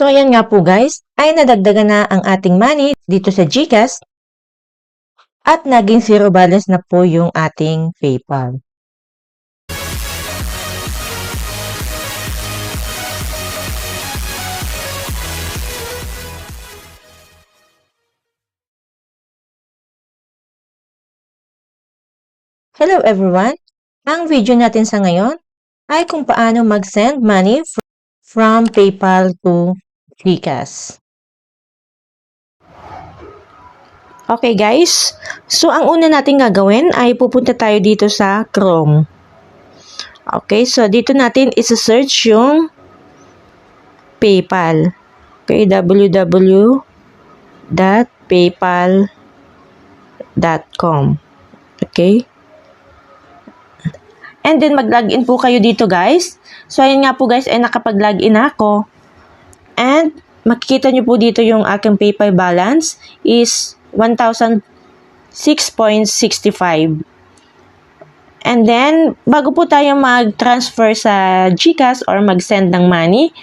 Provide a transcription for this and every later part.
So, ayan nga po guys, ay nadagdagan na ang ating money dito sa GCash at naging zero balance na po yung ating PayPal. Hello everyone! Ang video natin sa ngayon ay kung paano mag-send money from PayPal to GCash. Okay guys, so ang una natin gagawin ay pupunta tayo dito sa Chrome. Okay, so dito natin isa-search yung PayPal. Okay, www.paypal.com. Okay. And then mag-login po kayo dito guys. So ayun nga po guys, ay nakapag-login ako. And makikita nyo po dito yung aking PayPal balance is 1,006.65. And then, bago po tayo mag-transfer sa GCash or mag-send ng money,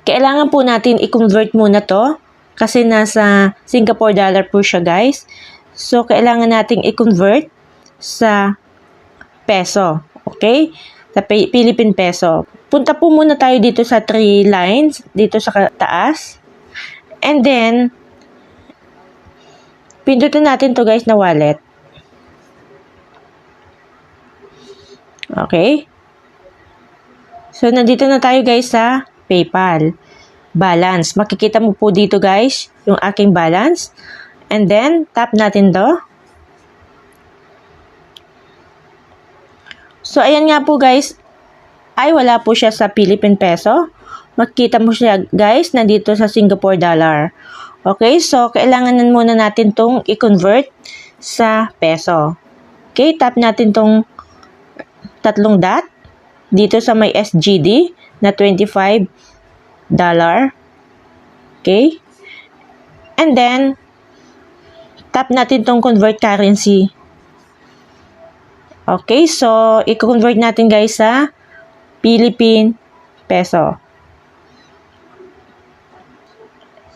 kailangan po natin i-convert muna to kasi nasa Singapore dollar po siya guys. So, kailangan nating i-convert sa peso. Okay? Sa Philippine peso. Punta po muna tayo dito sa 3 lines, dito sa taas. And then, pindutin natin to guys na wallet. Okay? So, nandito na tayo guys sa PayPal. Balance. Makikita mo po dito guys yung aking balance. And then, tap natin to. So, ayan nga po guys, ay wala po siya sa Philippine peso. Makikita mo siya guys, nandito sa Singapore dollar. Okay, so kailangan muna natin tong i-convert sa peso. Okay, tap natin tong tatlong dot dito sa may SGD na $25. Okay, and then tap natin tong convert currency. Okay, so i-convert natin guys sa Philippine peso.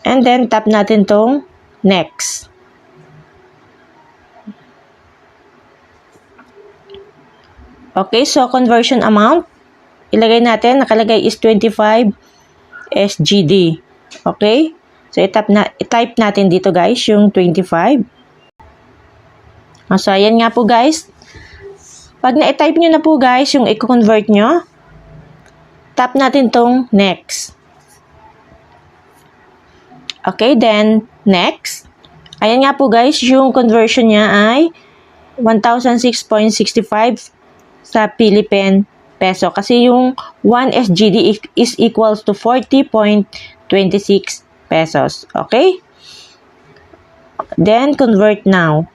And then tap natin tong next. Okay, so conversion amount, ilagay natin, nakalagay is 25 SGD. Okay? So i-type natin dito guys yung 25. So ayan nga po guys. Pag na-type nyo na po guys yung i-convert nyo, tap natin tong next. Okay, then next. Ayan nga po guys, yung conversion niya ay 1,006.65 sa Philippine peso. Kasi yung 1 SGD is equals to 40.26 pesos. Okay? Then, convert now.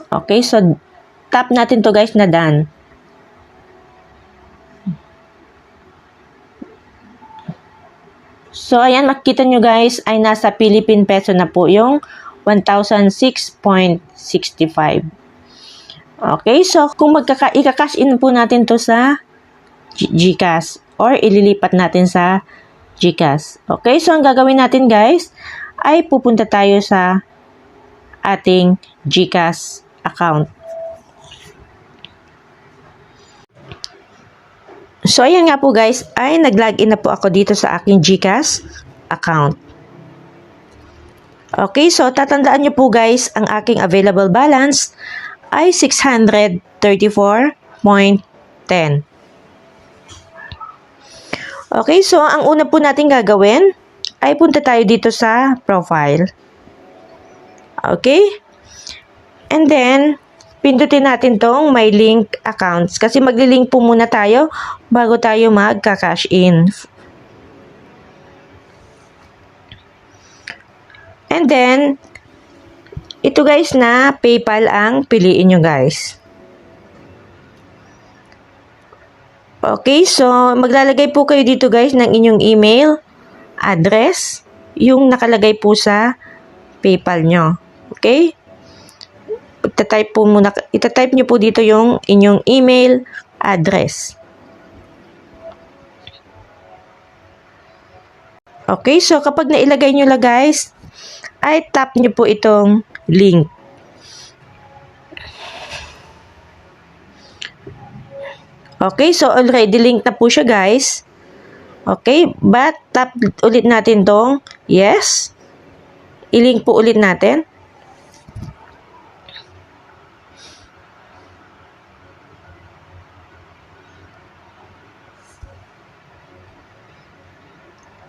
Okay, so tap natin to guys na done. So, ayan, makikita nyo guys, ay nasa Philippine peso na po yung 1,006.65. Okay, so kung ika-cash in po natin to sa GCash or ililipat natin sa GCash. Okay, so ang gagawin natin guys, ay pupunta tayo sa ating GCash account. So, ayan nga po guys, ay nag-login na po ako dito sa aking GCash account. Okay, so tatandaan nyo po guys, ang aking available balance ay 634.10. Okay, so ang una po natin gagawin ay punta tayo dito sa profile. Okay? And then, pindutin natin tong may link accounts. Kasi magli-link po muna tayo bago tayo magka-cash in. And then, ito guys na PayPal ang piliin nyo guys. Okay, so maglalagay po kayo dito guys ng inyong email address, yung nakalagay po sa PayPal nyo. Okay? Itatype nyo po dito yung inyong email address. Okay, so kapag nailagay nyo lang guys, ay tap nyo po itong link. Okay, so already link na po siya guys. Okay, but tap ulit natin tong yes. I-link po ulit natin.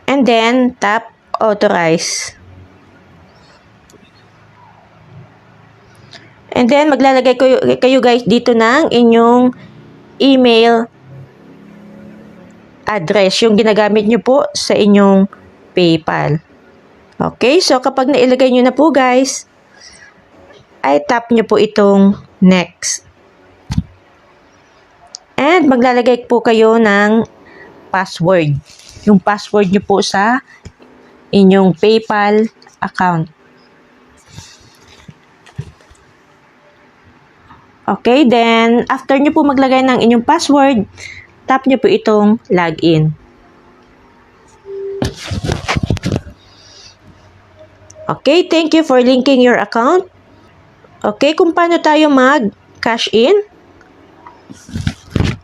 And then, tap authorize. And then, maglalagay kayo guys dito ng inyong email address, yung ginagamit nyo po sa inyong PayPal. Okay, so kapag nailagay nyo na po guys, ay tap nyo po itong next. And maglalagay po kayo ng password. Yung password nyo po sa inyong PayPal account. Okay, then after nyo po maglagay ng inyong password, tap nyo po itong login. Okay, thank you for linking your account. Okay, kung paano tayo mag-cash in?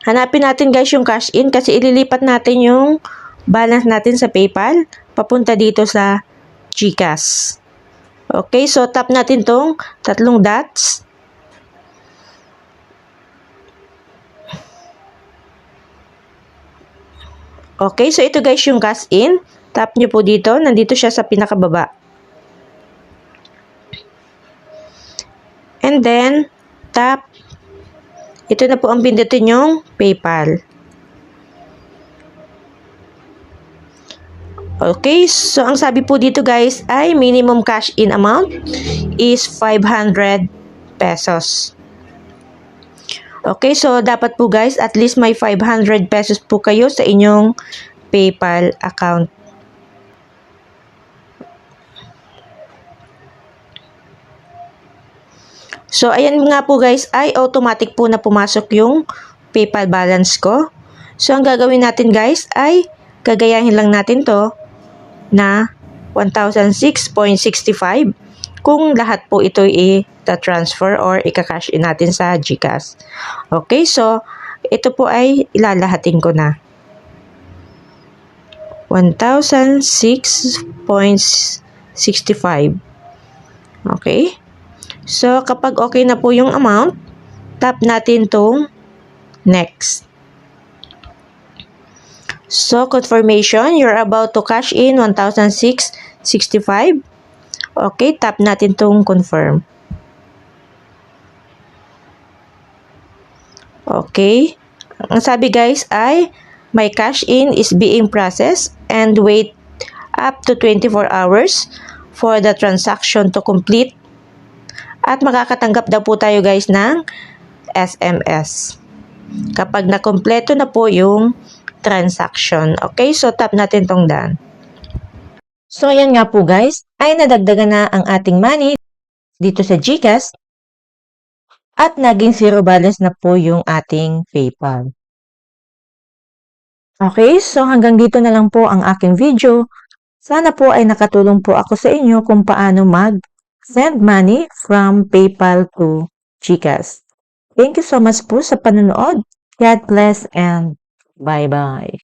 Hanapin natin guys yung cash in kasi ililipat natin yung balance natin sa PayPal papunta dito sa GCash. Okay, so tap natin tong tatlong dots. Okay, so ito guys yung cash in. Tap nyo po dito. Nandito siya sa pinakababa. And then, tap. Ito na po ang pindutin yung PayPal. Okay, so ang sabi po dito guys ay minimum cash in amount is 500 pesos. Okay, so dapat po guys at least may 500 pesos po kayo sa inyong PayPal account. So ayan nga po guys ay automatic po na pumasok yung PayPal balance ko. So ang gagawin natin guys ay gagayahin lang natin to na 1,006.65 kung lahat po ito i-transfer or i-cash in natin sa GCash. Okay, so ito po ay ilalahatin ko na. 1,006.65. Okay. So kapag okay na po yung amount, tap natin tong next. So, confirmation, you're about to cash in 1,006.65. Okay, tap natin tong confirm. Okay. Ang sabi guys ay, my cash in is being processed and wait up to 24 hours for the transaction to complete. At makakatanggap daw po tayo guys ng SMS. Kapag nakompleto na po yung transaction. Okay, so tap natin tong done. So, ayan nga po guys, ay nadagdagan na ang ating money dito sa GCash at naging zero balance na po yung ating PayPal. Okay, so hanggang dito na lang po ang aking video. Sana po ay nakatulong po ako sa inyo kung paano mag-send money from PayPal to GCash. Thank you so much po sa panonood. God bless and bye-bye.